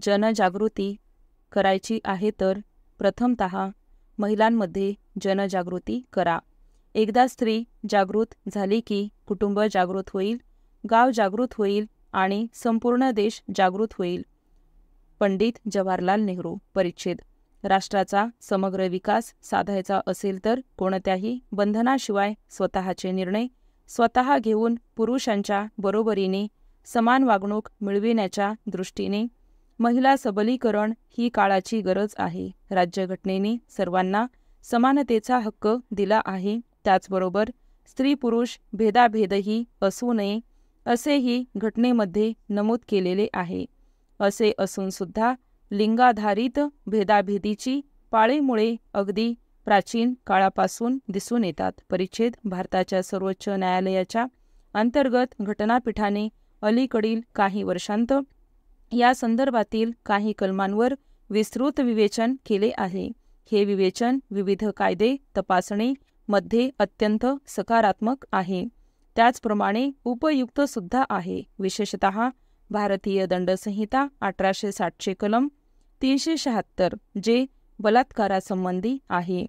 जनजागृती करायची आहे तर प्रथमतः महिलांमध्ये जनजागृती करा. एकदा स्त्री जागृत झाली की कुटुंब जागृत होईल, गाव जागृत होईल आणि संपूर्ण देश जागृत होईल. पंडित जवाहरलाल नेहरू. परिच्छेद. राष्ट्राचा समग्र विकास साधायचा असेल तर कोणत्याही बंधनाशिवाय स्वतःचे निर्णय स्वतः घेऊन पुरुषांच्या बरोबरीने समान वागणूक मिळविण्याच्या दृष्टीने महिला सबलीकरण ही काळाची गरज आहे. राज्यघटनेने सर्वांना समानतेचा हक्क दिला आहे. त्याचबरोबर स्त्री पुरुष भेदाभेदही असू नये असेही घटनेमध्ये नमूद केलेले आहे. असे असून सुद्धा लिंगाधारित भेदाभेदीची पाळेमुळे अगदी प्राचीन काळापासून दिसून येतात. परिच्छेद. भारताच्या सर्वोच्च न्यायालयाच्या अंतर्गत घटनापीठाने अलीकडील काही वर्षांत या संदर्भातील काही कलमांवर विस्तृत विवेचन केले आहे. हे विवेचन विविध कायदे तपासणे मध्ये अत्यंत सकारात्मक आहे. त्याचप्रमाणे उपयुक्त सुद्धा आहे. विशेषतः भारतीय दंडसंहिता 1860चे कलम 376 जे बलात्कारासंबंधी आहे,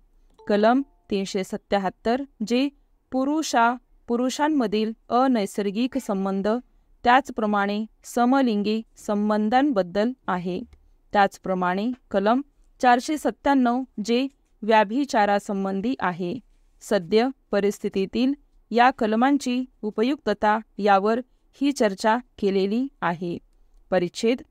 कलम 377 जे पुरुषांमधील अनैसर्गिक संबंध त्याचप्रमाणे समलिंगी संबंधांबद्दल आहे. त्याचप्रमाणे कलम 497 जे व्याभिचारासंबंधी आहे. सद्य परिस्थितीतील या कलमांची उपयुक्तता यावर ही चर्चा केलेली आहे. परिच्छेद.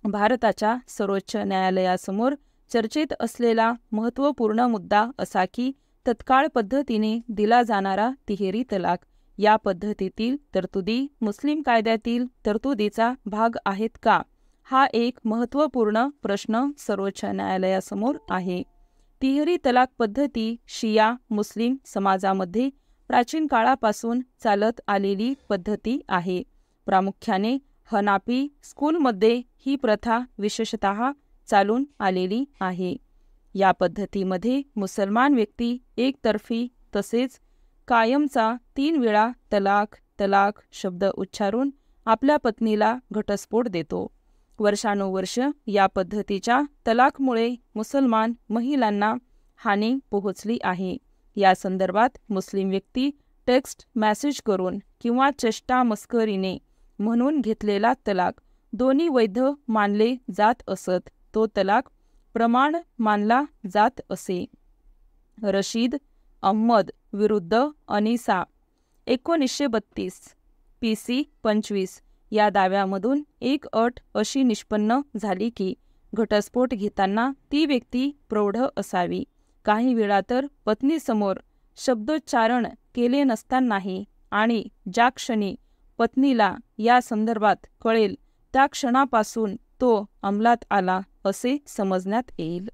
भारताच्या सर्वोच्च न्यायालयासमोर चर्चेत असलेला महत्त्वपूर्ण मुद्दा असा की तत्काळ पद्धतीने दिला जाणारा तिहेरी तलाक या पद्धतीतील तरतुदी मुस्लिम कायद्यातील तरतुदीचा भाग आहेत का, हा एक महत्त्वपूर्ण प्रश्न सर्वोच्च न्यायालयासमोर आहे. तिहेरी तलाक पद्धती शिया मुस्लिम समाजामध्ये प्राचीन काळापासून चालत आलेली पद्धती आहे. प्रामुख्याने हनाफी स्कूलमध्ये ही प्रथा विशेषतः चालून आलेली आहे. या पद्धतीमध्ये मुसलमान व्यक्ती एकतर्फी तसेच कायमचा 3 वेळा तलाक तलाक शब्द उच्चारून आपल्या पत्नीला घटस्फोट देतो. वर्षानुवर्ष या पद्धतीच्या तलाकमुळे मुसलमान महिलांना हानी पोहोचली आहे. या संदर्भात मुस्लिम व्यक्ती टेक्स्ट मेसेज करून किंवा चेष्टा मस्करीने म्हणून घेतलेला तलाक दोन्ही वैध मानले जात असत. तो तलाक प्रमाण मानला जात असे. रशीद अहमद विरुद्ध अनिसा 1932 PC 25 या दाव्यामधून एक अट अशी निष्पन्न झाली की घटस्फोट घेताना ती व्यक्ती प्रौढ असावी. काही वेळा तर पत्नीसमोर शब्दोच्चारण केले नसतानाही आणि ज्या क्षणी पत्नीला या संदर्भात कळेल त्या क्षणापासून तो अंमलात आला असे समजण्यात येईल.